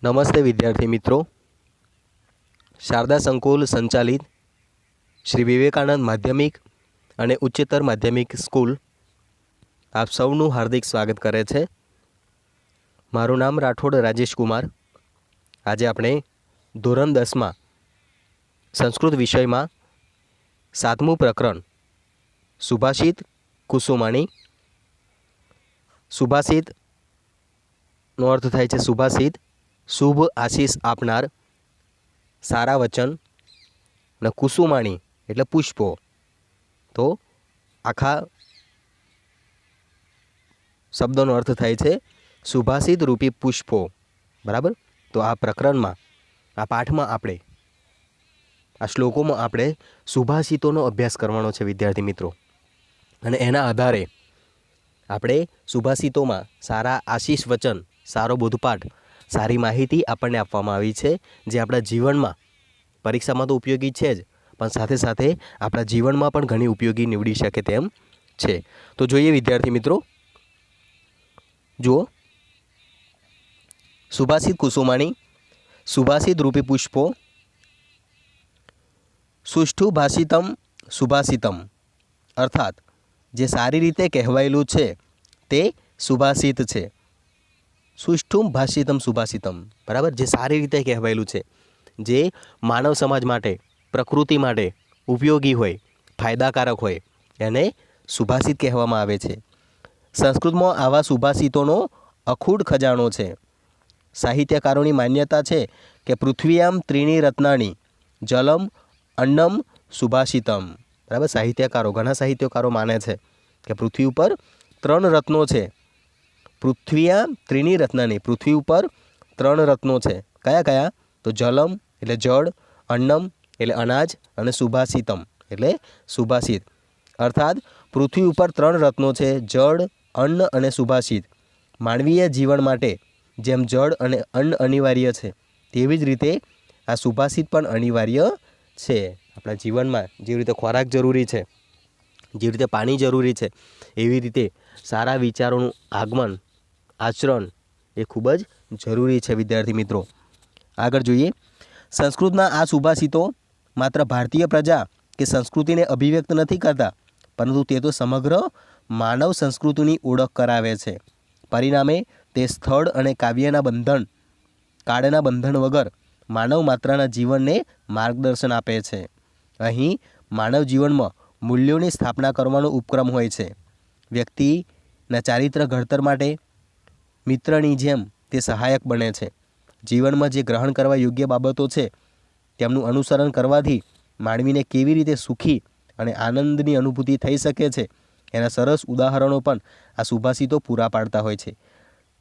નમસ્તે વિદ્યાર્થી મિત્રો. શારદા સંકુલ સંચાલિત શ્રી વિવેકાનંદ માધ્યમિક અને ઉચ્ચતર માધ્યમિક સ્કૂલ આપ સૌનું હાર્દિક સ્વાગત કરે છે. મારું નામ રાઠોડ રાજેશ કુમાર. આજે આપણે ધોરણ 10માં સંસ્કૃત વિષયમાં 7મું પ્રકરણ સુભાષિત કુસુમાણી. સુભાષિતનો અર્થ થાય છે સુભાષિત, શુભ આશીષ આપનાર, સારા વચન, અને કુસુમાણી એટલે પુષ્પો. તો આખા શબ્દનો અર્થ થાય છે સુભાષિત રૂપી પુષ્પો. બરાબર. તો આ પ્રકરણમાં, આ પાઠમાં આપણે, આ શ્લોકોમાં આપણે સુભાષિતોનો અભ્યાસ કરવાનો છે વિદ્યાર્થી મિત્રો. અને એના આધારે આપણે સુભાષિતોમાં સારા આશીષ વચન, સારો બોધપાઠ, સારી માહિતી આપણને આપવામાં આવી છે, જે આપણા જીવનમાં, પરીક્ષામાં તો ઉપયોગી છે જ, પણ સાથે સાથે આપણા જીવનમાં પણ ઘણી ઉપયોગી નીવડી શકે તેમ છે. તો જોઈએ વિદ્યાર્થી મિત્રો, જુઓ. સુભાષિત કુસુમાણી, સુભાષિત રૂપી પુષ્પો, સુષ્ઠુ ભાષિતમ સુભાષિતમ, અર્થાત જે સારી રીતે કહેવાયેલું છે તે સુભાષિત છે. સુષ્ઠુમ ભાષિતમ સુભાષિતમ, બરાબર, જે સારી રીતે કહેવાયેલું છે, જે માનવ સમાજ માટે, પ્રકૃતિ માટે ઉપયોગી હોય, ફાયદાકારક હોય, એને સુભાષિત કહેવામાં આવે છે. સંસ્કૃતમાં આવા સુભાષિતોનો અખૂટ ખજાનો છે. સાહિત્યકારોની માન્યતા છે કે પૃથ્વીયામ ત્રીણી રત્નાની જલમ અન્નમ સુભાષિતમ. બરાબર. સાહિત્યકારો, ઘણા સાહિત્યકારો માને છે કે પૃથ્વી ઉપર 3 રત્નો છે. પૃથ્વીયામ ત્રીણી રત્નાની, પૃથ્વી ઉપર 3 રત્નો છે. કયા કયા? તો જલમ એટલે જળ, અન્નમ એટલે અનાજ, અને સુભાષિતમ એટલે સુભાષિત. અર્થાત પૃથ્વી ઉપર 3 રત્નો છે: જળ, અન્ન અને સુભાષિત. માનવીય જીવન માટે જેમ જળ અને અન્ન અનિવાર્ય છે, તેવી જ રીતે આ સુભાષિત પણ અનિવાર્ય છે. આપણા જીવનમાં જેવી રીતે ખોરાક જરૂરી છે, જેવી રીતે પાણી જરૂરી છે, એવી રીતે સારા વિચારોનું આગમન, આચરણ એ ખૂબ જ જરૂરી છે વિદ્યાર્થી મિત્રો. આગળ જોઈએ. સંસ્કૃતના આ સુભાષિતો માત્ર ભારતીય પ્રજા કે સંસ્કૃતિને અભિવ્યક્ત નથી કરતા, પરંતુ તે તો સમગ્ર માનવ સંસ્કૃતિની ઓળખ કરાવે છે. પરિણામે તે સ્થળ અને કાવ્યના બંધન, કાળના બંધન વગર માનવ માત્રના જીવનને માર્ગદર્શન આપે છે. અહીં માનવ જીવનમાં મૂલ્યોની સ્થાપના કરવાનો ઉપક્રમ હોય છે. વ્યક્તિના ચારિત્ર ઘડતર માટે મિત્રની જેમ તે સહાયક બને છે. જીવનમાં જે ગ્રહણ કરવા યોગ્ય બાબતો છે, તેમનું અનુસરણ કરવાથી માનવીને કેવી રીતે સુખી અને આનંદની અનુભૂતિ થઈ શકે છે, એના સરસ ઉદાહરણો પણ આ સુભાષિતો પૂરા પાડતા હોય છે.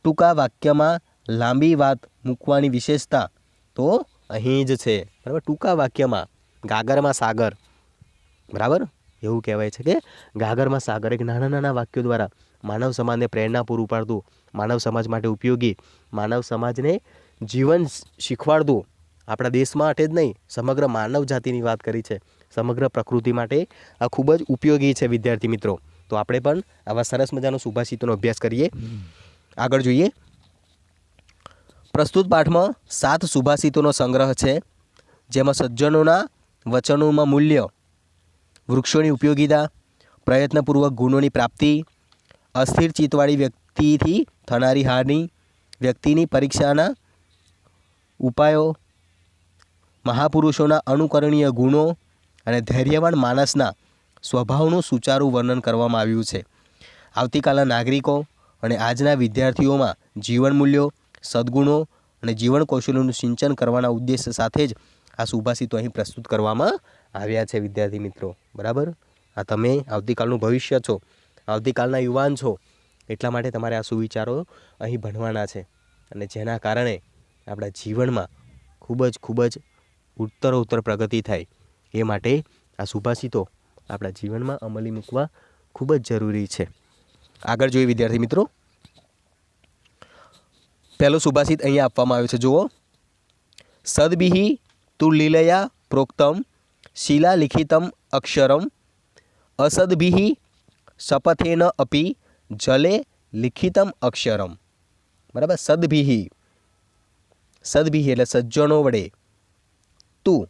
ટૂંકા વાક્યમાં લાંબી વાત મૂકવાની વિશેષતા તો અહીં જ છે. બરાબર. ટૂંકા વાક્યમાં ગાગરમાં સાગર. બરાબર. એવું કહેવાય છે કે ગાગરમાં સાગર. એક નાના નાના વાક્યો દ્વારા માનવ સમાજને પ્રેરણા પૂરું પાડતું, માનવ સમાજ માટે ઉપયોગી, માનવ સમાજને જીવન શીખવાડતું. આપણા દેશ માટે જ નહીં, સમગ્ર માનવ જાતિની વાત કરી છે. સમગ્ર પ્રકૃતિ માટે આ ખૂબ જ ઉપયોગી છે વિદ્યાર્થી મિત્રો. તો આપણે પણ આવા સરસ મજાનો સુભાષિતોનો અભ્યાસ કરીએ. આગળ જોઈએ. પ્રસ્તુત પાઠમાં 7 સુભાષિતોનો સંગ્રહ છે, જેમાં સજ્જનોના વચનોમાં મૂલ્ય, વૃક્ષોની ઉપયોગિતા, પ્રયત્નપૂર્વક ગુણોની પ્રાપ્તિ, અસ્થિર ચિત્તવાળી વ્યક્તિથી થનારી હાનિ, વ્યક્તિની પરીક્ષાના ઉપાયો, મહાપુરુષોના અનુકરણીય ગુણો અને ધૈર્યવાન માણસના સ્વભાવનું સુચારું વર્ણન કરવામાં આવ્યું છે. આવતીકાલના નાગરિકો અને આજના વિદ્યાર્થીઓમાં જીવન મૂલ્યો, સદ્ગુણો અને જીવન કૌશલ્યોનું સિંચન કરવાના ઉદ્દેશ્ય સાથે જ આ સુભાષિતો અહીં પ્રસ્તુત કરવામાં આવ્યા છે વિદ્યાર્થી મિત્રો. બરાબર. આ તમે આવતીકાલનું ભવિષ્ય છો, આવતીકાલના યુવાન છો, એટલા માટે તમારે આ સુવિચારો અહીં ભણવાના છે, અને જેના કારણે આપણા જીવનમાં ખૂબ જ ઉત્તરોત્તર પ્રગતિ થાય, એ માટે આ સુભાષિતો આપણા જીવનમાં અમલી મૂકવા ખૂબ જ જરૂરી છે. આગળ જોઈએ વિદ્યાર્થી મિત્રો. પહેલો સુભાષિત અહીંયા આપવામાં આવ્યો છે. જુઓ. સદભિ તુ લીલયા પ્રોક્તમ શિલા લિખિતમ અક્ષરમ અસદભિ શપથેન અપી જલે લિખિતમ અક્ષરમ. બરાબર. સદભિ સદભિહિ એટલે સજ્જનો વડે, તું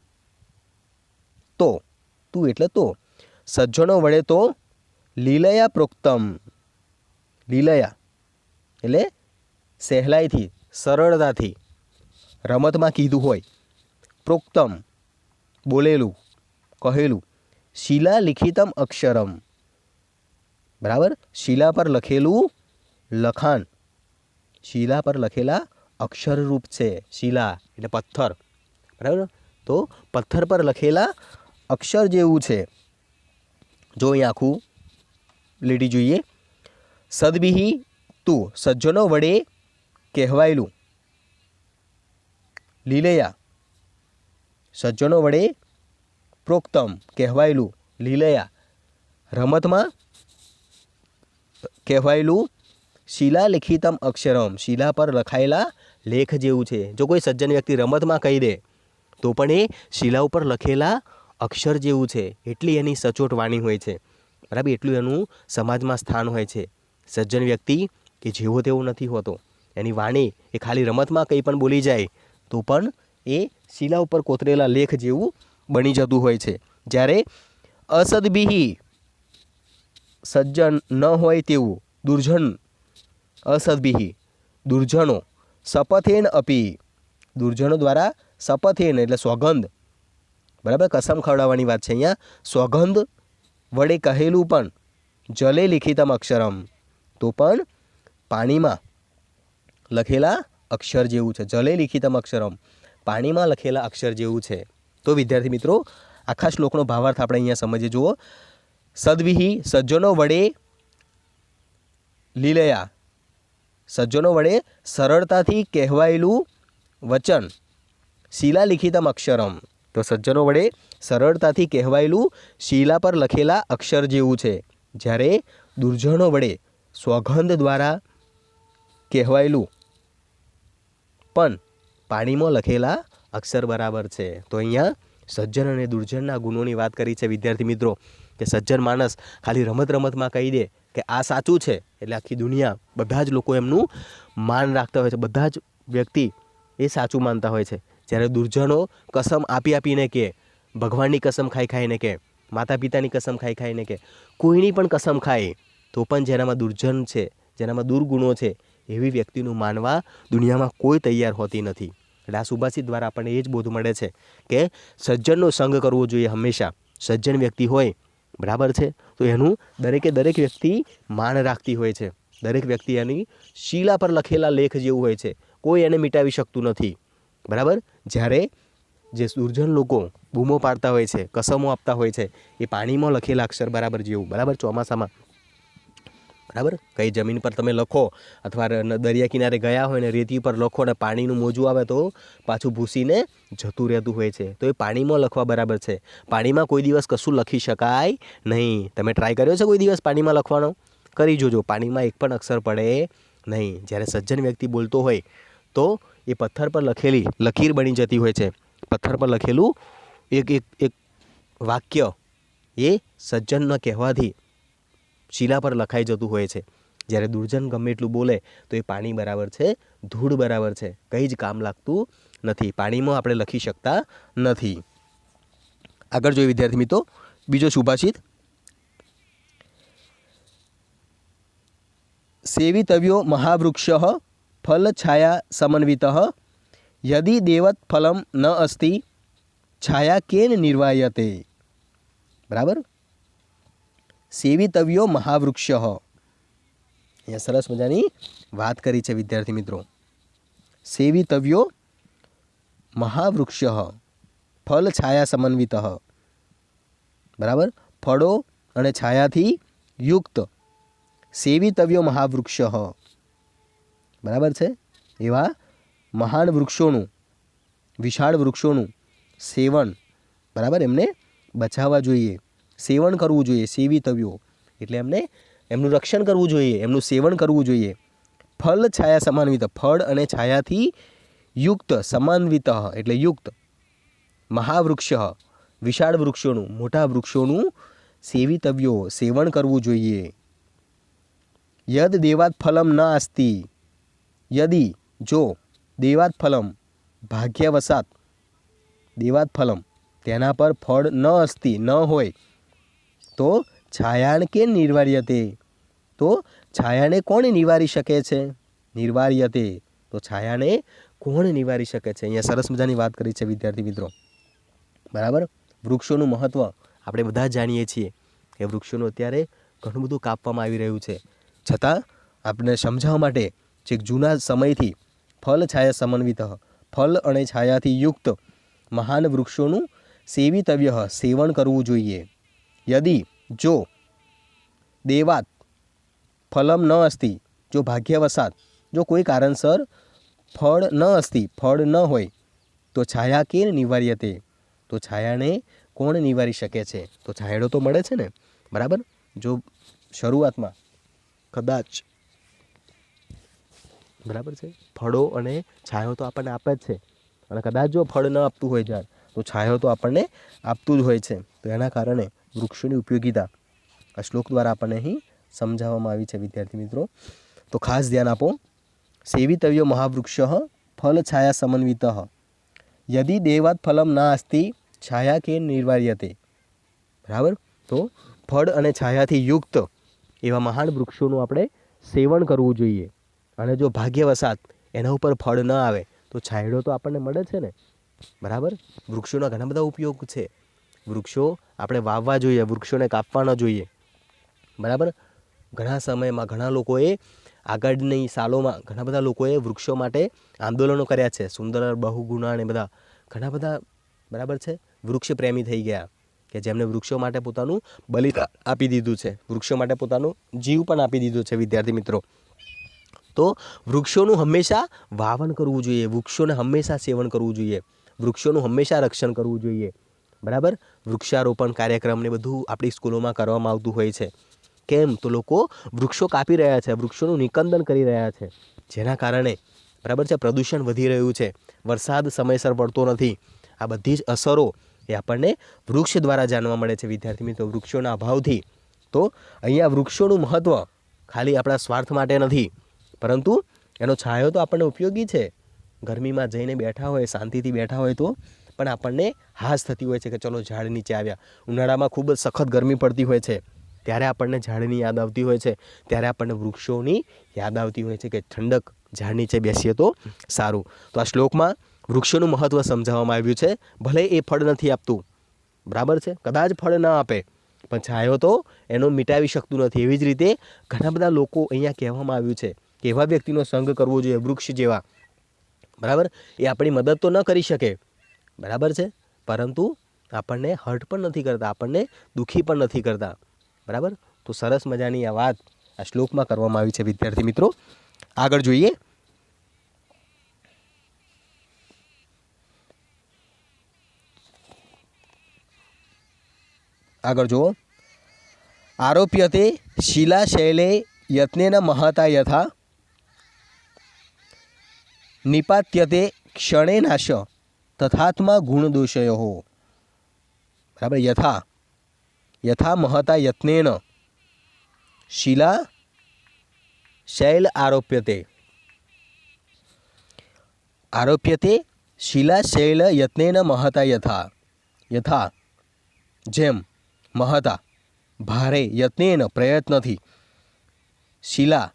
તો, તું એટલે તો, સજ્જનો વડે તો લીલયા પ્રોક્તમ, લીલયા એટલે સહેલાઈથી, સરળતાથી, રમતમાં કીધું હોય, પ્રોક્તમ બોલેલું, કહેલું, શિલા લિખિતમ અક્ષરમ, બરાબર, શિલા પર લખેલું લખાણ, શિલા પર લખેલા અક્ષરરૂપ છે. શિલા એટલે પથ્થર, બરાબર, તો પથ્થર પર લખેલા અક્ષર જેવું છે. જો અહીં આખું લીટી જોઈએ. સદભિહિ તું સજ્જનો વડે કહેવાયેલું, લીલયા સજ્જનો વડે પ્રોક્તમ કહેવાયેલું, લીલયા રમતમાં કહેવાયેલું, શિલા લિખિતમ અક્ષરમ શિલા પર લખાયેલા લેખ જેવું છે. જો કોઈ સજ્જન વ્યક્તિ રમતમાં કહી દે તો પણ એ શિલા ઉપર લખેલા અક્ષર જેવું છે. એટલી એની સચોટ વાણી હોય છે, બરાબર, એટલું એનું સમાજમાં સ્થાન હોય છે. સજ્જન વ્યક્તિ એ જેવો તેવો નથી હોતો. એની વાણી એ ખાલી રમતમાં કંઈ પણ બોલી જાય તો પણ એ શિલા ઉપર કોતરેલા લેખ જેવું બની જતું હોય છે. જ્યારે અસદભિહિ સજ્જન ન હોય તેવું, દુર્જન, અસદભિહિ દુર્જનો, શપથેન અપી દુર્જનો દ્વારા, શપથેન એટલે સોગંદ, બરાબર, કસમ ખવડાવવાની વાત છે અહીંયા, સોગંદ વડે કહેલું પણ, જલે લિખિતમ અક્ષરમ તો પણ પાણીમાં લખેલા અક્ષર જેવું છે. જલે લિખિતમ અક્ષરમ પાણીમાં લખેલા અક્ષર જેવું છે. તો વિદ્યાર્થી મિત્રો, આખા શ્લોકનો ભાવાર્થ આપણે અહીંયા સમજીએ. જુઓ, સદભિહિ સજ્જનો વડે, લીલયા સજ્જનો વડે સરળતાથી કહેવાયેલું વચન, શિલા લિખિતમ અક્ષરમ તો સજ્જનો વડે સરળતાથી કહેવાયેલું શિલા પર લખેલા અક્ષર જેવું છે. જ્યારે દુર્જનો વડે સોગંધ દ્વારા કહેવાયેલું પણ પાણીમાં લખેલા અક્ષર બરાબર છે. તો અહીંયા સજ્જન અને દુર્જનના ગુણોની વાત કરી છે વિદ્યાર્થી મિત્રો, કે સજ્જન માણસ ખાલી રમતમાં કહી દે કે આ સાચું છે એટલે આખી દુનિયા, બધા જ લોકો એમનું માન રાખતા હોય છે, બધા જ વ્યક્તિ એ સાચું માનતા હોય છે. જ્યારે દુર્જનો કસમ આપીને કે, ભગવાનની કસમ ખાઈને કે, માતા પિતાની કસમ ખાઈને કે, કોઈની પણ કસમ ખાય તો પણ જેનામાં દુર્જન છે, જેનામાં દુર્ગુણો છે, એવી વ્યક્તિનું માનવા દુનિયામાં કોઈ તૈયાર હોતી નથી. એટલે આ સુભાષિત દ્વારા આપણને એ જ બોધ મળે છે કે સજ્જનનો સંગ કરવો જોઈએ હંમેશા. સજ્જન વ્યક્તિ હોય, બરાબર છે, તો એનું દરેક વ્યક્તિ માન રાખતી હોય છે. દરેક વ્યક્તિ એની શિલા પર લખેલા લેખ જેવું હોય છે, કોઈ એને મિટાવી શકતું નથી, બરાબર. જ્યારે જે દુર્જન લોકો બૂમો પાડતા હોય છે, કસમો આપતા હોય છે, એ પાણીમાં લખેલા અક્ષર બરાબર જેવું, બરાબર, ચોમાસામાં, બરાબર, કઈ જમીન પર તમે લખો અથવા દરિયા કિનારે ગયા હોય ને રેતી પર લખો ને પાણીનું મોજું આવે તો પાછું ભૂસીને જતું રહેતું હોય છે. તો એ પાણીમાં લખવા બરાબર છે. પાણીમાં કોઈ દિવસ કશું લખી શકાય નહીં. તમે ટ્રાય કર્યો છે કોઈ દિવસ પાણીમાં લખવાનો? કરી જોજો, પાણીમાં એક પણ અક્ષર પડે નહીં. જ્યારે સજ્જન વ્યક્તિ બોલતો હોય તો એ પથ્થર પર લખેલી લકીર બની જતી હોય છે. પથ્થર પર લખેલું એક વાક્ય એ સજ્જનના કહેવાથી શિલા પર લખાઈ જતું હોય છે. જ્યારે દુર્જન ગમે એટલું બોલે તો એ પાણી બરાબર છે, ધૂળ બરાબર છે, કંઈ જ કામ લાગતું નથી. પાણીમાં આપણે લખી શકતા નથી. આગળ જોઈએ વિદ્યાર્થી મિત્રો, બીજો સુભાષિત, સેવિતવ્યો મહાવૃક્ષ ફલ છાયા સમન્વિત યદિ દેવત ફલમ ન અસ્તિ છાયા કેન નિર્વાયતે. બરાબર, સેવિતવ્યો મહાવૃક્ષ, અહીંયા સરસ મજાની વાત કરી છે વિદ્યાર્થી મિત્રો. સેવિતવ્યો મહાવૃક્ષ ફલ છાયા સમન્વિત, બરાબર, ફળો અને છાયાથી યુક્ત સેવિતવ્યો મહાવૃક્ષ, બરાબર છે, એવા મહાન વૃક્ષોનું, વિશાળ વૃક્ષોનું સેવન, બરાબર, એમને બચાવવા જોઈએ, સેવન કરવું જોઈએ. સેવિતવ્યો એટલે એમનું રક્ષણ કરવું જોઈએ, એમનું સેવન કરવું જોઈએ. ફલ છાયા સમાન્વિત, ફળ અને છાયાથી યુક્ત, સમાન્વિત એટલે યુક્ત, મહાવૃક્ષ વિશાળ વૃક્ષોનું, મોટા વૃક્ષોનું સેવિતવ્યો સેવન કરવું જોઈએ. યદ દેવાત ફલમ ન આસ્તિ, યદિ જો, દેવાત ફલમ ભાગ્યવશાત દેવાત ફલમ તેના પર ફળ ન અસ્તિ ન હોય તો છાયાણ કે નિર્વાર્યતે, તો છાયાને કોણ નિવારી શકે છે? નિર્વાર્યતે, તો છાયાને કોણ નિવારી શકે છે? અહીંયા સરસ મજાની વાત કરી છે વિદ્યાર્થી મિત્રો. બરાબર. વૃક્ષોનું મહત્ત્વ આપણે બધા જ જાણીએ છીએ કે વૃક્ષોનું અત્યારે ઘણું બધું કાપવામાં આવી રહ્યું છે, છતાં આપણે સમજાવવા માટે છેક જૂના સમયથી ફલ છાયા સમન્વિત, ફલ અને છાયાથી યુક્ત મહાન વૃક્ષોનું સેવિતવ્ય સેવન કરવું જોઈએ. યદિ જો દેવાત ફલમ ન અસ્તિ, જો ભાગ્યવશાત જો કોઈ કારણસર ફળ ન અસ્તિ ફળ ન હોય તો છાયા કે નિવાર્યતે, તો છાયાને કોણ નિવારી શકે છે? તો છાયડો તો મળે છે ને. બરાબર. જો શરૂઆતમાં કદાચ બરાબર છે ફળો અને છાયો તો આપણને આપે જ છે, અને કદાચ જો ફળ ન આપતું હોય ઝાડ તો છાયો તો આપણને આપતું જ હોય છે. તો એના કારણે વૃક્ષોની ઉપયોગિતા આ શ્લોક દ્વારા આપણને અહીં સમજાવવામાં આવી છે વિદ્યાર્થી મિત્રો. તો ખાસ ધ્યાન આપો. સેવિતવ્યો મહાવૃક્ષ ફલ છાયા સમન્વિત યદિ દેવાત ફલમ ના અસ્તિ છાયા કે નિર્વાર્યતે. બરાબર. તો ફળ અને છાયાથી યુક્ત એવા મહાન વૃક્ષોનું આપણે સેવન કરવું જોઈએ. અને જો ભાગ્યવશાત એના ઉપર ફળ ન આવે તો છાંયડો તો આપણને મળે છે ને. બરાબર. વૃક્ષોના ઘણા બધા ઉપયોગ છે. વૃક્ષો આપણે વાવવા જોઈએ, વૃક્ષોને કાપવા ન જોઈએ. બરાબર. ઘણા સમયમાં ઘણા લોકોએ આગળની સાલોમાં ઘણા બધા લોકોએ વૃક્ષો માટે આંદોલનો કર્યા છે. સુંદર બહુગુણા ને બધા ઘણા બધા બરાબર છે વૃક્ષ પ્રેમી થઈ ગયા કે જેમને વૃક્ષો માટે પોતાનું બલિદાન આપી દીધું છે, વૃક્ષો માટે પોતાનું જીવ પણ આપી દીધું છે વિદ્યાર્થી મિત્રો. તો વૃક્ષોનું હંમેશા વાવન કરવું જોઈએ, વૃક્ષોને હંમેશા સેવન કરવું જોઈએ, વૃક્ષોનું હંમેશા રક્ષણ કરવું જોઈએ. બરાબર. વૃક્ષારોપણ કાર્યક્રમ ને બધું આપણી સ્કૂલોમાં કરવામાં આવતું હોય છે. કેમ? તો લોકો વૃક્ષો કાપી રહ્યા છે, વૃક્ષોનું નિકંદન કરી રહ્યા છે, જેના કારણે બરાબર છે પ્રદૂષણ વધી રહ્યું છે, વરસાદ સમયસર પડતો નથી. આ બધી જ અસરો એ આપણને વૃક્ષ દ્વારા જાણવા મળે છે વિદ્યાર્થી મિત્રો, વૃક્ષોના અભાવથી. તો અહીંયા વૃક્ષોનું મહત્ત્વ ખાલી આપણા સ્વાર્થ માટે નથી, પરંતુ એનો છાંયો તો આપણને ઉપયોગી છે. ગરમીમાં જઈને બેઠા હોય, શાંતિથી બેઠા હોય તો પણ આપણને હાશ થતી હોય છે કે ચલો ઝાડ નીચે આવ્યા. ઉનાળામાં ખૂબ જ સખત ગરમી પડતી હોય છે ત્યારે આપણને ઝાડની યાદ આવતી હોય છે, ત્યારે આપણને વૃક્ષોની યાદ આવતી હોય છે કે ઠંડક ઝાડ નીચે બેસીએ તો સારું. તો આ શ્લોકમાં વૃક્ષોનું મહત્ત્વ સમજાવવામાં આવ્યું છે. ભલે એ ફળ નથી આપતું, બરાબર છે, કદાચ ફળ ના આપે પણ છાંયો તો એનો મિટાવી શકતું નથી. એવી જ રીતે ઘણા બધા લોકો અહીંયા કહેવામાં આવ્યું છે કે એવા વ્યક્તિનો સંગ કરવો જોઈએ વૃક્ષ જેવા. બરાબર. એ આપણી મદદ તો ન કરી શકે, બરાબર છે, પરંતુ આપણને હર્ટ પણ નથી કરતા, આપણને દુઃખી પણ નથી કરતા. બરાબર. તો સરસ મજાની આ વાત આ શ્લોકમાં કરવામાં આવી છે વિદ્યાર્થી મિત્રો. આગળ જોઈએ. આગળ જુઓ. આરોપ્યતે શિલાશૈલે યત્નેન મહતા યથા નિપાત્યતે ક્ષણે નાશ તથાત્મા ગુણદોષયો. બરાબર. યથા મહતા યત્નેન શિલા શૈલ આરોપ્યતે શિલાશૈલ યત્નેન મહતા યથા જેમ મહતા ભારે યત્નેન પ્રયત્નથી શિલા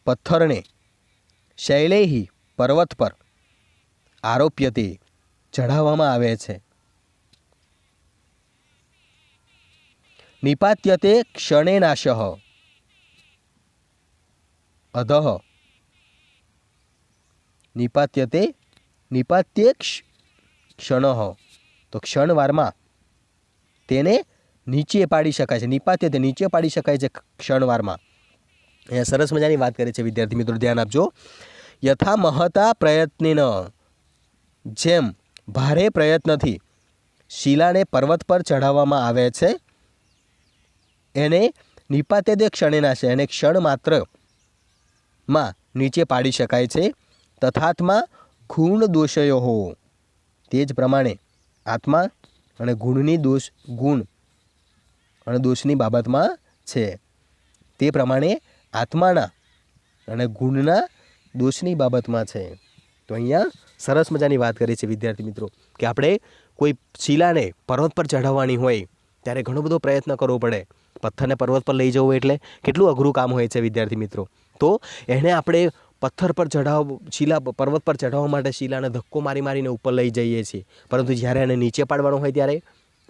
પથ્થરને શૈલેહી પર્વત પર આરોપ્યતે ચઢાવવામાં આવે છે. નિપાત્યતે ક્ષણે નાશ અધઃ નિપાત્યે ક્ષણ, તો ક્ષણવારમાં તેને નીચે પાડી શકાય છે. નિપાત્ય તે નીચે પાડી શકાય છે ક્ષણવારમાં. અહીંયા સરસ મજાની વાત કરે છે વિદ્યાર્થી મિત્રો, ધ્યાન આપજો. યથા મહતા પ્રયત્નેન જેમ ભારે પ્રયત્નથી શિલાને પર્વત પર ચઢાવવામાં આવે છે, એને નિપાત્ય તે ક્ષણે નાશે, એને ક્ષણ માત્રમાં નીચે પાડી શકાય છે. તથાત્મા ગુણ દોષયો, તે જ પ્રમાણે આત્મા અને ગુણ અને દોષની બાબતમાં છે. તે પ્રમાણે આત્માના અને ગુણના દોષની બાબતમાં છે. તો અહીંયા સરસ મજાની વાત કરી છે વિદ્યાર્થી મિત્રો કે આપણે કોઈ શિલાને પર્વત પર ચઢાવવાની હોય ત્યારે ઘણો બધો પ્રયત્ન કરવો પડે. પથ્થરને પર્વત પર લઈ જવું એટલે કેટલું અઘરું કામ હોય છે વિદ્યાર્થી મિત્રો. તો એને આપણે પથ્થર પર પર્વત પર ચઢાવવા માટે શિલાને ધક્કો મારીને ઉપર લઈ જઈએ છીએ, પરંતુ જ્યારે એને નીચે પાડવાનો હોય ત્યારે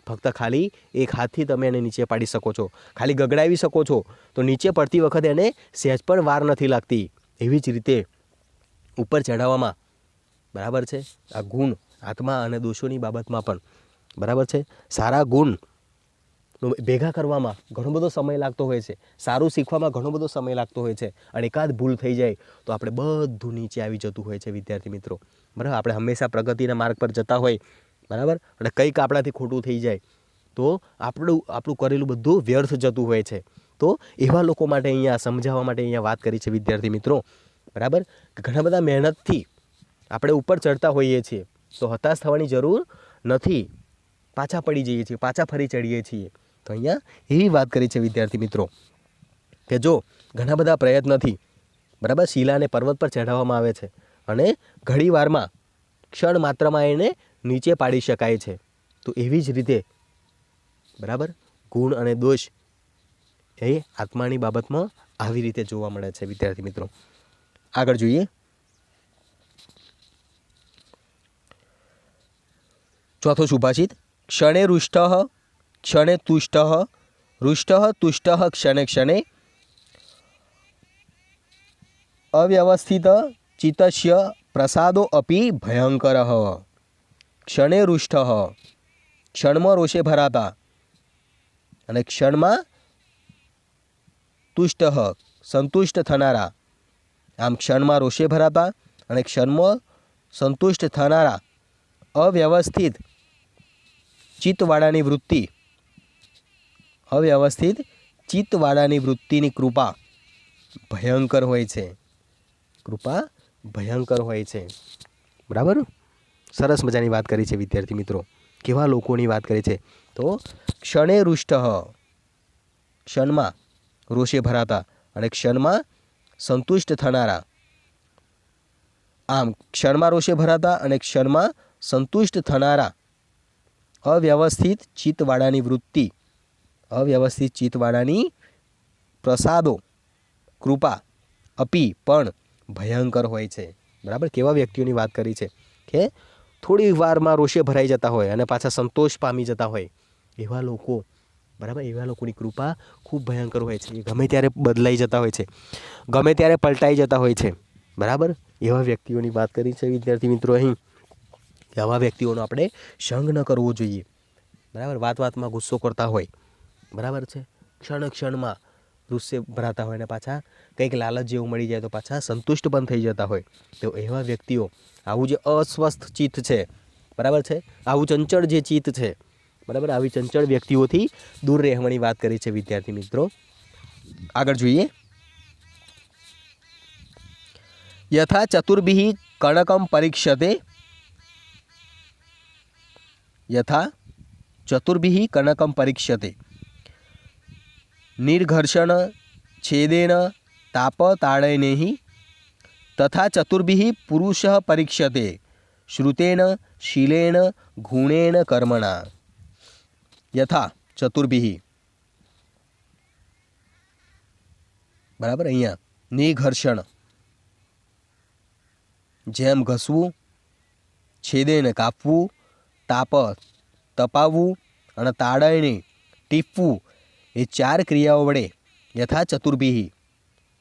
ફક્ત ખાલી એક હાથથી તમે એને નીચે પાડી શકો છો, ખાલી ગગડાવી શકો છો. તો નીચે પડતી વખતે એને સહેજ પણ વાર નથી લાગતી. એવી જ રીતે ઉપર ચઢાવવામાં બરાબર છે આ ગુણ આત્મા અને દોષોની બાબતમાં પણ બરાબર છે. સારા ગુણ ભેગા કરવામાં ઘણો બધો સમય લાગતો હોય છે, સારું શીખવામાં ઘણો બધો સમય લાગતો હોય છે, અને એકાદ ભૂલ થઈ જાય તો આપણે બધું નીચે આવી જતું હોય છે વિદ્યાર્થી મિત્રો. બરાબર, આપણે હંમેશા પ્રગતિના માર્ગ પર જતા હોય બરાબર, અને કંઈક આપણાથી ખોટું થઈ જાય તો આપણું કરેલું બધું વ્યર્થ જતું હોય છે. તો એવા લોકો માટે અહીંયા સમજાવવા માટે અહીંયા વાત કરી છે વિદ્યાર્થી મિત્રો. બરાબર, કે ઘણા બધા મહેનતથી આપણે ઉપર ચડતા હોઈએ છીએ તો હતાશ થવાની જરૂર નથી, પાછા પડી જઈએ છીએ, પાછા ફરી ચડીએ છીએ. તો અહીંયા એવી વાત કરી છે વિદ્યાર્થી મિત્રો કે જો ઘણા બધા પ્રયત્નથી બરાબર શિલાને પર્વત પર ચઢાવવામાં આવે છે અને ઘણી વારમાં ક્ષણ માત્રમાં એને નીચે પાડી શકાય છે. તો એવી જ રીતે બરાબર ગુણ અને દોષ એ આત્માની બાબતમાં આવી રીતે જોવા મળે છે વિદ્યાર્થી મિત્રો. આગળ જોઈએ, ચોથો સુભાષિત, ક્ષણે રૂષ્ટઃ ક્ષણે તુષ્ટઃ રૂષ્ટઃ તુષ્ટઃ ક્ષણે ક્ષણે અવ્યવસ્થિત ચિત્તસ્ય પ્રસાદો અપી ભયંકરઃ. ક્ષણે રૂષ્ટઃ ક્ષણમાં રોષે ભરાતા અને ક્ષણમાં તુષ્ટઃ સંતુષ્ટ થનારા. આમ ક્ષણમાં રોષે ભરાતા અને ક્ષણમાં સંતુષ્ટ થનારા અવ્યવસ્થિત ચિત્તવાળાની વૃત્તિની કૃપા ભયંકર હોય છે. કૃપા ભયંકર હોય છે. બરાબર, સરસ મજાની વાત કરી છે વિદ્યાર્થી મિત્રો. કેવા લોકોની વાત કરી છે તો ક્ષણે રૂષ્ટઃ ક્ષણમાં રોષે ભરાતા અને ક્ષણમાં સંતુષ્ટ થનારા. આમ ક્ષણમાં રોષે ભરાતા અને ક્ષણમાં સંતુષ્ટ થનારા અવ્યવસ્થિત ચિત્તવાળાની પ્રસાદો કૃપા અપી પણ ભયંકર હોય છે. બરાબર, કેવા વ્યક્તિઓની વાત કરી છે કે થોડી વારમાં રોષે ભરાઈ જતા હોય અને પાછા સંતોષ પામી જતા હોય એવા લોકો. બરાબર, એવા લોકોની કૃપા ખૂબ ભયંકર હોય છે. એ ગમે ત્યારે બદલાઈ જતા હોય છે, ગમે ત્યારે પલટાઈ જતા હોય છે. બરાબર, એવા વ્યક્તિઓની વાત કરી છે વિદ્યાર્થી મિત્રો અહીં. આવા વ્યક્તિઓનો આપણે સંગ ન કરવો જોઈએ. બરાબર, વાતમાં ગુસ્સો કરતા હોય બરાબર છે, ક્ષણમાં ગુસ્સે ભરાતા હોય ને પાછા કંઈક લાલચ જેવું મળી જાય તો પાછા સંતુષ્ટ પણ થઈ જતા હોય. તો એવા વ્યક્તિઓ, આવું જે અસ્વસ્થ ચિત્ત છે બરાબર છે, આવું ચંચળ જે ચિત્ત છે બરાબર, આવી ચંચળ વ્યક્તિઓથી દૂર રહેવાની વાત કરી છે વિદ્યાર્થી મિત્રો. આગળ જોઈએ, યથા ચતુર્ભિઃ કણકમ પરીક્ષતે નિર્ઘર્ષણ છેદેન તાપતાડનૈઃ તથા ચતુર્ભિઃ પુરુષઃ પરીક્ષતે શ્રુતેન શીલેન ગુણેન કર્મણા. યથા ચતુર્ભિઃ બરાબર, અહીંયા નિર્ઘર્ષણ જેમ ઘસવું, છેદેન કાપવું, તાપ તપાવવું અને તાડને ટીપવું એ ચાર ક્રિયાઓ વડે યથા ચતુર્ભિઃ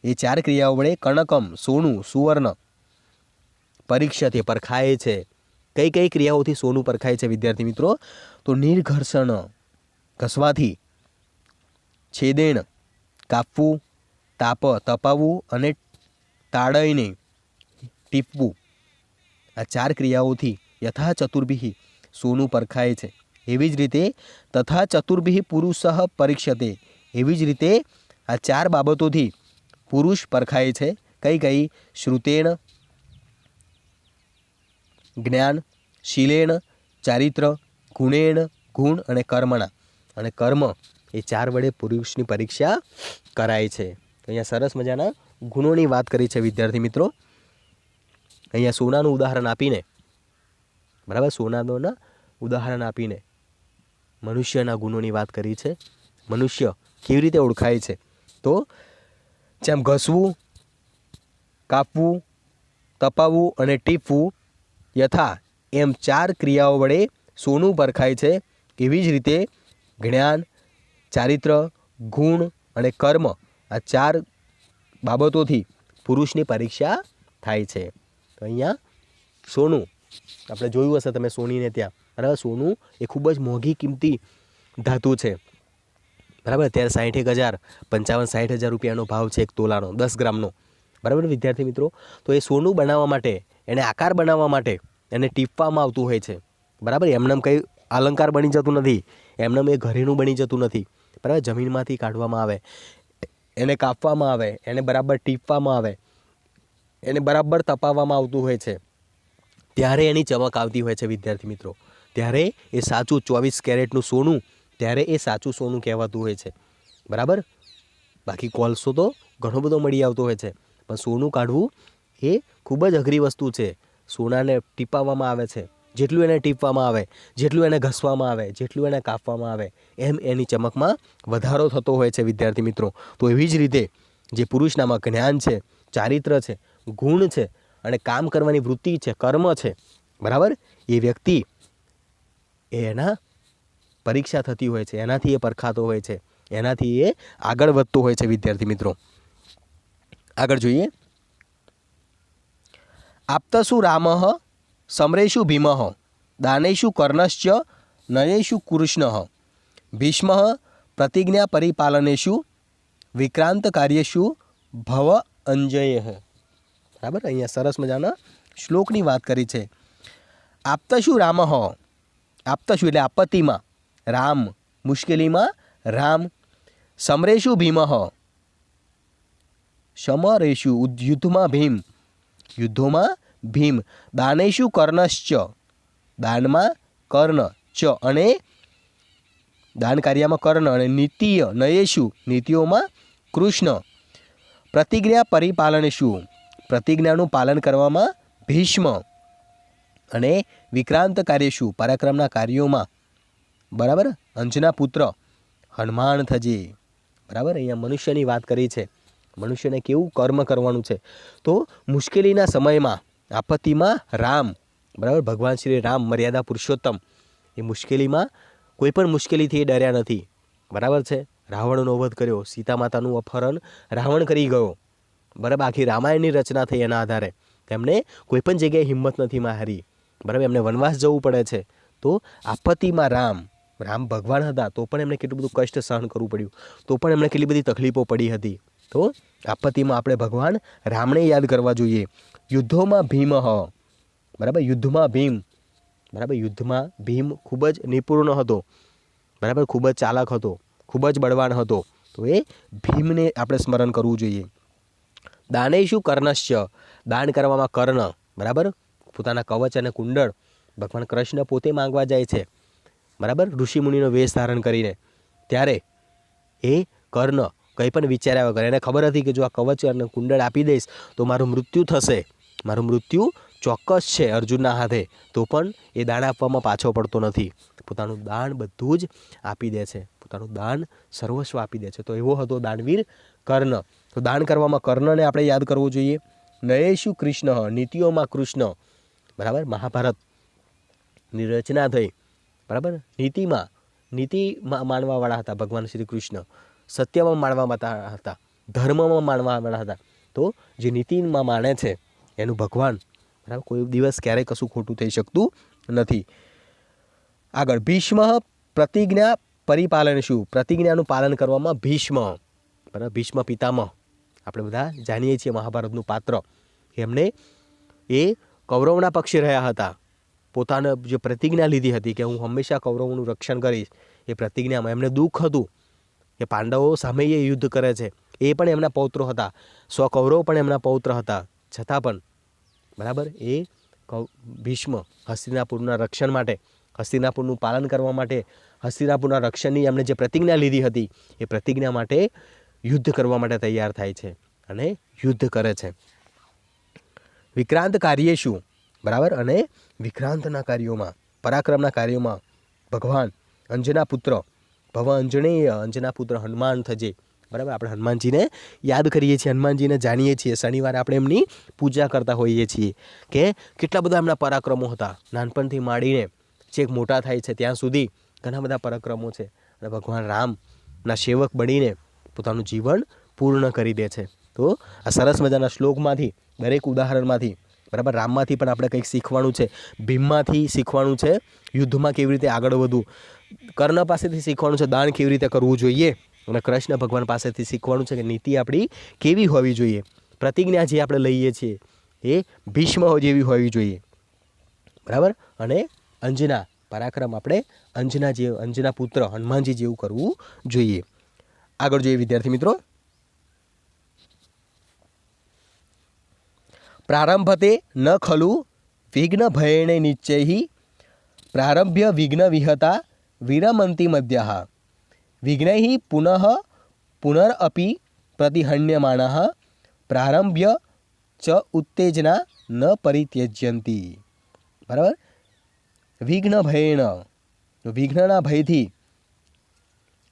એ ચાર ક્રિયાઓ વડે કણકમ સોનું સુવર્ણ પરીક્ષતે પરખાય છે. કઈ કઈ ક્રિયાઓથી સોનું પરખાય છે વિદ્યાર્થી મિત્રો તો નિર્ઘર્ષણ ઘસવાથી, છેદેન કાપવું, તાપ તપાવવું અને તાડઈને ટીપવું. આ ચાર ક્રિયાઓથી યથા ચતુર્ભિઃ સોનું પરખાય છે. એવી જ રીતે તથા ચતુર્ભિઃ પુરુષઃ પરીક્ષતે, એવી જ રીતે આ ચાર બાબતોથી પુરુષ પરખાય છે. કઈ? શ્રુતેન જ્ઞાન, શીલેન ચારિત્ર, ગુણેન ગુણ અને કર્મણા. અને કર્મ એ ચાર વડે પુરુષની પરીક્ષા કરાય છે. અહીંયા સરસ મજાના ગુણોની વાત કરી છે વિદ્યાર્થી મિત્રો. અહીંયા સોનાનું ઉદાહરણ આપીને બરાબર. સોનાના ઉદાહરણ આપીને મનુષ્યના ગુણોની વાત કરી છે. મનુષ્ય કેવી રીતે ઓળખાય છે? તો જેમ ઘસવું, કાપવું, તપાવવું અને ટીપવું યથા એમ 4 ક્રિયાઓ વડે સોનું પરખાય છે. એવી જ રીતે જ્ઞાન, ચારિત્ર, ગુણ અને કર્મ આ 4 બાબતોથી પુરુષની પરીક્ષા થાય છે. તો અહીંયા સોનું આપણે જોયું હશે તમે સોનીને ત્યાં, બરાબર. સોનું એ ખૂબ જ મોંઘી કિંમતી ધાતુ છે, બરાબર. અત્યારે 60,000 55-60,000 રૂપિયાનો ભાવ છે 1 તોલાનો 10 ગ્રામનો, બરાબર વિદ્યાર્થી મિત્રો. તો એ સોનું બનાવવા માટે, એને આકાર બનાવવા માટે એને ટીપવામાં આવતું હોય છે, બરાબર. એમનેમ કંઈ અલંકાર બની જતું નથી, એમનેમ એ ઘરેણું બની જતું નથી, બરાબર. જમીનમાંથી કાઢવામાં આવે, એને કાપવામાં આવે, એને બરાબર ટીપવામાં આવે, એને બરાબર તપાવવામાં આવતું હોય છે, ત્યારે એની ચમક આવતી હોય છે વિદ્યાર્થી મિત્રો. ત્યારે એ સાચું 24 કેરેટનું સોનું, ત્યારે એ સાચું સોનું કહેવાતું હોય છે, બરાબર. બાકી કોલસો તો ઘણો બધો મળી આવતો હોય છે, પણ સોનું કાઢવું એ ખૂબ જ અઘરી વસ્તુ છે. સોનાને ટીપાવવામાં આવે છે. જેટલું એને ટીપવામાં આવે, જેટલું એને ઘસવામાં આવે, જેટલું એને કાપવામાં આવે, એમ એની ચમકમાં વધારો થતો હોય છે વિદ્યાર્થી મિત્રો. તો એવી જ રીતે જે પુરુષનામાં જ્ઞાન છે, ચારિત્ર છે, ગુણ છે અને કામ કરવાની વૃત્તિ છે, કર્મ છે, બરાબર. એ વ્યક્તિ એના પરીક્ષા થતી હોય છે, એનાથી એ પરખાતો હોય છે, એનાથી એ આગળ વધતો હોય છે વિદ્યાર્થી મિત્રો. આગળ જોઈએ. આપ્તસુ રામ સમરેશુ ભીમ દાનેશુ કર્ણશ્ચ નયેશુ કૃષ્ણ ભીષ્મ પ્રતિજ્ઞા પરિપાલનેશુ વિક્રાંત કાર્યેશુ ભવ અંજય. બરાબર. અહીંયા સરસ મજાના શ્લોકની વાત કરી છે. આપ્તસુ રામ, આપ્તસુ એટલે આપત્તિમાં, રામ મુશ્કેલીમાં રામ, સમરેશુ ભીમ, સમરેશુ યુદ્ધમાં ભીમ, યુદ્ધોમાં ભીમ, દાનેશુ કર્ણશ્ચ, દાનમાં કર્ણ, ચ અને દાન કાર્યમાં કર્ણ, અને નીતિય નયેશુ નીતિઓમાં કૃષ્ણ, પ્રતિજ્ઞા પરિપાલનેશુ પ્રતિજ્ઞાનું પાલન કરવામાં ભીષ્મ, અને વિક્રાંત કાર્યેશુ પરાક્રમના કાર્યોમાં, બરાબર, અંજના પુત્ર હનુમાન થજે. બરાબર. અહીંયા મનુષ્યની વાત કરી છે, મનુષ્યને કેવું કર્મ કરવાનું છે. તો મુશ્કેલીના સમયમાં, આપત્તિમાં રામ, બરાબર, ભગવાન શ્રી રામ મર્યાદા પુરુષોત્તમ, એ મુશ્કેલીમાં કોઈ પણ મુશ્કેલીથી એ ડર્યા નથી, બરાબર છે. રાવણનો વધ કર્યો, સીતા માતાનું અપહરણ રાવણ કરી ગયો, બરાબર. આખી રામાયણની રચના થઈ એના આધારે. તેમને કોઈ પણ જગ્યાએ હિંમત નથી હારી, બરાબર. એમને વનવાસ જવું પડે છે. તો આપત્તિમાં રામ, રામ ભગવાન હતા તો પણ એમને કેટલું બધું કષ્ટ સહન કરવું પડ્યું, તો પણ એમને કેટલી બધી તકલીફો પડી હતી. તો આપત્તિમાં આપણે ભગવાન રામને યાદ કરવા જોઈએ. યુદ્ધોમાં ભીમ, બરાબર, યુદ્ધમાં ભીમ, બરાબર. યુદ્ધમાં ભીમ ખૂબ જ નિપુણ હતો, બરાબર, ખૂબ જ ચાલાક હતો, ખૂબ જ બળવાન હતો. તો એ ભીમને આપણે સ્મરણ કરવું જોઈએ. દાનેશુ કર્ણશ્ચ, દાન કરવામાં કર્ણ, બરાબર. પોતાના કવચ અને કુંડળ ભગવાન કૃષ્ણ પોતે માંગવા જાય છે, બરાબર, ઋષિમુનિનો વેશ ધારણ કરીને. ત્યારે એ કર્ણ કંઈ પણ વિચાર્યા વગર, એને ખબર હતી કે જો આ કવચ અને કુંડળ આપી દઈશ તો મારું મૃત્યુ થશે, મારું મૃત્યુ ચોક્કસ છે અર્જુનના હાથે, તો પણ એ દાન આપવામાં પાછો પડતો નથી. પોતાનું દાન બધું જ આપી દે છે, પોતાનું દાન સર્વસ્વ આપી દે છે. તો એવો હતો દાનવીર કર્ણ. તો દાન કરવામાં કર્ણને આપણે યાદ કરવું જોઈએ. નયેશુ કૃષ્ણ, નીતિઓમાં કૃષ્ણ, બરાબર. મહાભારતની રચના થઈ, બરાબર. નીતિમાં માનવાવાળા હતા ભગવાન શ્રી કૃષ્ણ, સત્યમાં માનવાવાળા હતા, ધર્મમાં માનવાવાળા હતા. તો જે નીતિમાં માને છે એનું ભગવાન, બરાબર, કોઈ દિવસ ક્યારેય કશું ખોટું થઈ શકતું નથી. આગળ ભીષ્મ પ્રતિજ્ઞા પરિપાલનેશુ, પ્રતિજ્ઞાનું પાલન કરવામાં ભીષ્મ, બરાબર. ભીષ્મ પિતામહ આપણે બધા જાણીએ છીએ, મહાભારતનું પાત્ર. એમને એ કૌરવના પક્ષે રહ્યા હતા. પોતાને જે પ્રતિજ્ઞા લીધી હતી કે હું હંમેશા કૌરવોનું રક્ષણ કરીશ, એ પ્રતિજ્ઞામાં એમને દુઃખ હતું કે પાંડવો સામે એ યુદ્ધ કરે છે. એ પણ એમના પૌત્રો હતા, કૌરવ પણ એમના પૌત્ર હતા, છતાં પણ, બરાબર, એ ભીષ્મ હસ્તિનાપુરના રક્ષણ માટે, હસ્તિનાપુરનું પાલન કરવા માટે, હસ્તિનાપુરના રક્ષણની એમણે જે પ્રતિજ્ઞા લીધી હતી એ પ્રતિજ્ઞા માટે યુદ્ધ કરવા માટે તૈયાર થાય છે અને યુદ્ધ કરે છે. વિક્રાંત કાર્યેશુ, બરાબર, અને વિક્રાંતના કાર્યોમાં, પરાક્રમના કાર્યોમાં ભગવાન અંજના પુત્ર ભવ અંજનેય, અંજના પુત્ર હનુમાન થજે. બરાબર, આપણે હનુમાનજીને યાદ કરીએ છીએ, હનુમાનજીને જાણીએ છીએ. શનિવારે આપણે એમની પૂજા કરતા હોઈએ છીએ કે કેટલા બધા એમના પરાક્રમો હતા. નાનપણથી માંડીને છેક મોટા થાય છે ત્યાં સુધી ઘણા બધા પરાક્રમો છે. અને ભગવાન રામના સેવક બનીને પોતાનું જીવન પૂર્ણ કરી દે છે. તો આ સરસ મજાના શ્લોકમાંથી, દરેક ઉદાહરણમાંથી, બરાબર, રામમાંથી પણ આપણે કંઈક શીખવાનું છે, ભીમમાંથી શીખવાનું છે યુદ્ધમાં કેવી રીતે આગળ વધવું, કર્ણ પાસેથી શીખવાનું છે દાન કેવી રીતે કરવું જોઈએ, અને કૃષ્ણ ભગવાન પાસેથી શીખવાનું છે કે નીતિ આપણી કેવી હોવી જોઈએ, પ્રતિજ્ઞા જે આપણે લઈએ છીએ એ ભીષ્મ જેવી હોવી જોઈએ. બરાબર, અને અંજના પરાક્રમ આપણે અંજના પુત્ર હનુમાનજી જેવું કરવું જોઈએ. આગળ જોઈએ વિદ્યાર્થી મિત્રો. પ્રારંભતે ન ખલુ વિઘ્ન ભયેણે નિશ્ચૈ પ્રારંભ્ય વિઘ્ન વિહતા વિરમંતી મધ્યઃ વિઘ્નૈ પુનરપી પ્રતિહન્યમાણઃ પ્રારંભ્ય ચ ઉત્તેજના ન પરિત્યજ્યંતી. બરાબર, વિઘ્ન ભયેણ, વિઘ્નના ભયથી,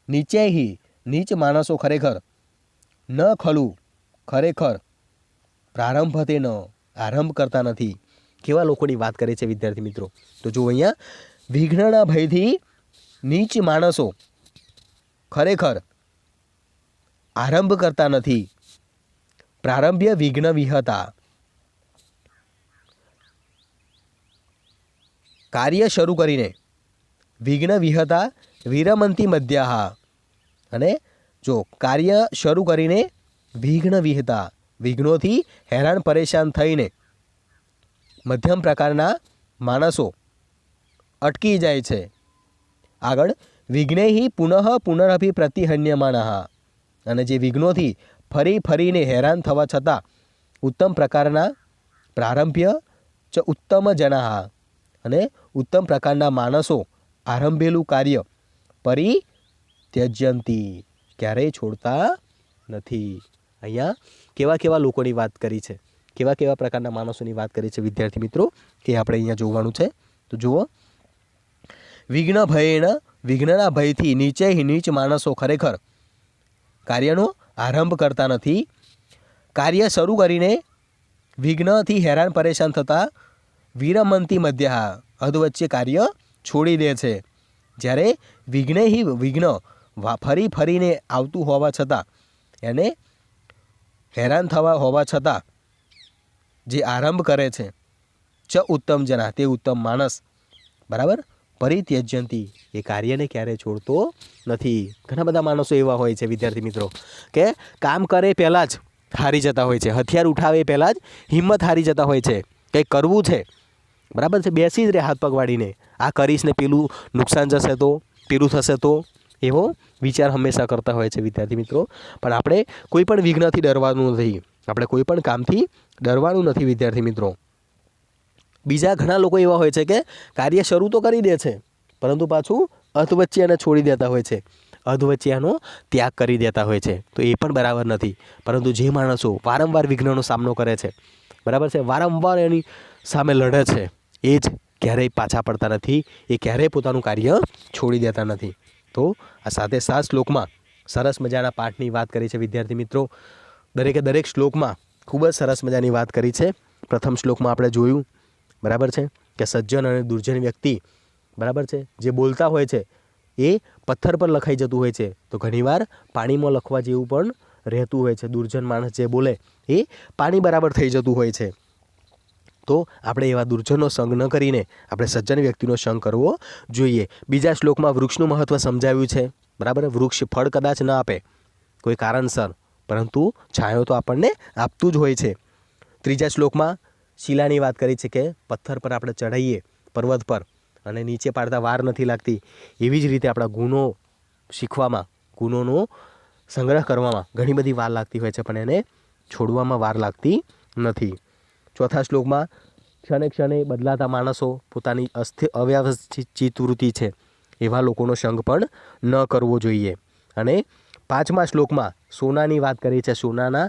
નીચેહી નીચ માણસો ખરેખર, ન ખલું ખરેખર, પ્રારંભતે ન આરંભ કરતા નથી. કેવા લોકોની વાત કરે છે વિદ્યાર્થી મિત્રો? તો જો અહીંયા વિઘ્નના ભયથી નીચ માણસો ખરેખર આરંભ કરતા નથી. પ્રારંભ્ય વિઘ્ન વિહતા, કાર્ય શરૂ કરીને, વિઘ્ન વિહતા વિરમંતી મધ્યાહ, અને જો કાર્ય શરૂ કરીને વિઘ્ન વિહતા, વિઘ્નોથી હેરાન પરેશાન થઈને મધ્યમ પ્રકારના માણસો અટકી જાય છે. આગળ વિઘ્નૈ પુનરપી પ્રતિહન્યમાણઃ, અને જે વિઘ્નોથી ફરીને હેરાન થવા છતાં ઉત્તમ પ્રકારના પ્રારંભ્ય ચ ઉત્તમ જનાહ, અને ઉત્તમ પ્રકારના માણસો આરંભેલું કાર્ય પરિત્યજ્યંતી, ક્યારેય છોડતા નથી. અહીંયા કેવા કેવા લોકોની વાત કરી છે, કેવા કેવા પ્રકારના માણસોની વાત કરી છે વિદ્યાર્થી મિત્રો, એ આપણે અહીંયા જોવાનું છે. તો જુઓ, વિઘ્ન ભયેણ, વિઘ્નના ભયથી નીચ માણસો ખરેખર કાર્યનો આરંભ કરતા નથી. કાર્ય શરૂ કરીને વિઘ્નથી હેરાન પરેશાન થતા વિરમંતી મધ્યઃ, અધવચ્ચે કાર્ય છોડી દે છે. જ્યારે વિઘ્ન ફરીને આવતું હોવા છતાં, એને હેરાન થવા હોવા છતાં જે આરંભ કરે છે, ચ ઉત્તમ જના, તે ઉત્તમ માણસ, બરાબર, પરિત્યજ્યંતી, એ કાર્યને ક્યારેય છોડતો નથી. ઘણા બધા માણસો એવા હોય છે વિદ્યાર્થી મિત્રો કે કામ કરે પહેલાં જ હારી જતા હોય છે, હથિયાર ઉઠાવે પહેલાં જ હિંમત હારી જતા હોય છે. કંઈક કરવું છે, બરાબર છે, બેસી જ રહે હાથ પગ વાળીને, આ કરીશ ને પેલું નુકસાન જશે તો, પેલું થશે તો, એવો વિચાર હંમેશા કરતા હોય છે વિદ્યાર્થી મિત્રો. પણ આપણે કોઈ પણ વિઘ્નથી ડરવાનું નથી, આપણે કોઈ પણ કામથી ડરવાનું નથી વિદ્યાર્થી મિત્રો. બીજા ઘણા લોકો એવા હોય છે કે કાર્ય શરૂ તો કરી દે છે, પરંતુ પાછું અધવચ્ચે એને છોડી દેતા હોય છે, અધવચ્ચે એનો ત્યાગ કરી દેતા હોય છે. તો એ પણ બરાબર નથી. પરંતુ જે માણસો વારંવાર વિઘ્નનો સામનો કરે છે, બરાબર છે, વારંવાર એની સામે લડે છે, એ જ ક્યારેય પાછા પડતા નથી, એ ક્યારેય પોતાનું કાર્ય છોડી દેતા નથી. તો આ સાથે 7 શ્લોકમાં સરસ મજાના પાઠની વાત કરી છે વિદ્યાર્થી મિત્રો. દરેકે દરેક શ્લોકમાં ખૂબ જ સરસ મજાની વાત કરી છે. પ્રથમ શ્લોકમાં આપણે જોયું, બરાબર છે, કે સજ્જન અને દુર્જન વ્યક્તિ, બરાબર છે, જે બોલતા હોય છે એ પથ્થર પર લખાઈ જતું હોય છે, તો ઘણીવાર પાણીમાં લખવા જેવું પણ રહેતું હોય છે. દુર્જન માણસ જે બોલે એ પાણી બરાબર થઈ જતું હોય છે. તો આપણે એવા દુર્જનનો સંગ ન કરીને આપણે સજ્જન વ્યક્તિનો સંગ કરવો જોઈએ. બીજા શ્લોકમાં વૃક્ષનું મહત્ત્વ સમજાવ્યું છે, બરાબર. વૃક્ષ ફળ કદાચ ન આપે કોઈ કારણસર, પરંતુ છાંયો તો આપણને આપતું જ હોય છે. ત્રીજા શ્લોકમાં શિલાની વાત કરી છે કે પથ્થર પર આપણે ચઢાઈએ, પર્વત પર, અને નીચે પાડતા વાર નથી લાગતી. એવી જ રીતે આપણા ગુણો શીખવામાં, ગુણોનો સંગ્રહ કરવામાં ઘણી બધી વાર લાગતી હોય છે, પણ એને છોડવામાં વાર લાગતી નથી. ચોથા શ્લોકમાં ક્ષણે ક્ષણે બદલાતા માણસો, પોતાની અવ્યવસ્થિત ચિત્તવૃત્તિ છે એવા લોકોનો સંગ પણ ન કરવો જોઈએ. અને પાંચમા શ્લોકમાં સોનાની વાત કરી છે. સોનાના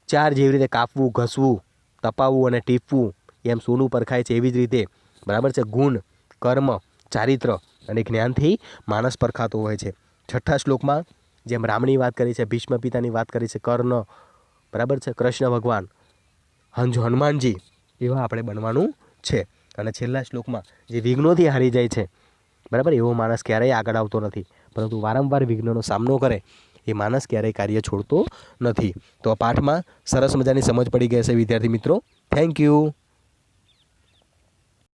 4 જેવી રીતે કાપવું, ઘસવું, તપાવવું અને ટીપવું, એમ સોનું પરખાય છે, એવી જ રીતે બરાબર છે. ગુણ, કર્મ, ચારિત્ર અને જ્ઞાનથી માણસ પરખાતો હોય છે. છઠ્ઠા શ્લોકમાં જેમ રામની વાત કરી છે, ભીષ્મ પિતાની વાત કરી છે, કર્ણ, બરાબર છે, કૃષ્ણ ભગવાન, હનુમાનજી, એવા આપણે બનવાનું છે. અને છેલ્લા શ્લોકમાં જે વિઘ્નોથી હારી જાય છે, બરાબર, એવો માણસ ક્યારેય આગળ આવતો નથી, પરંતુ વારંવાર વિઘ્નોનો સામનો કરે એ માણસ ક્યારેય કાર્ય છોડતો નથી. તો આ પાઠમાં સરસ મજાની સમજ પડી ગઈ હશે વિદ્યાર્થી મિત્રો. Thank you.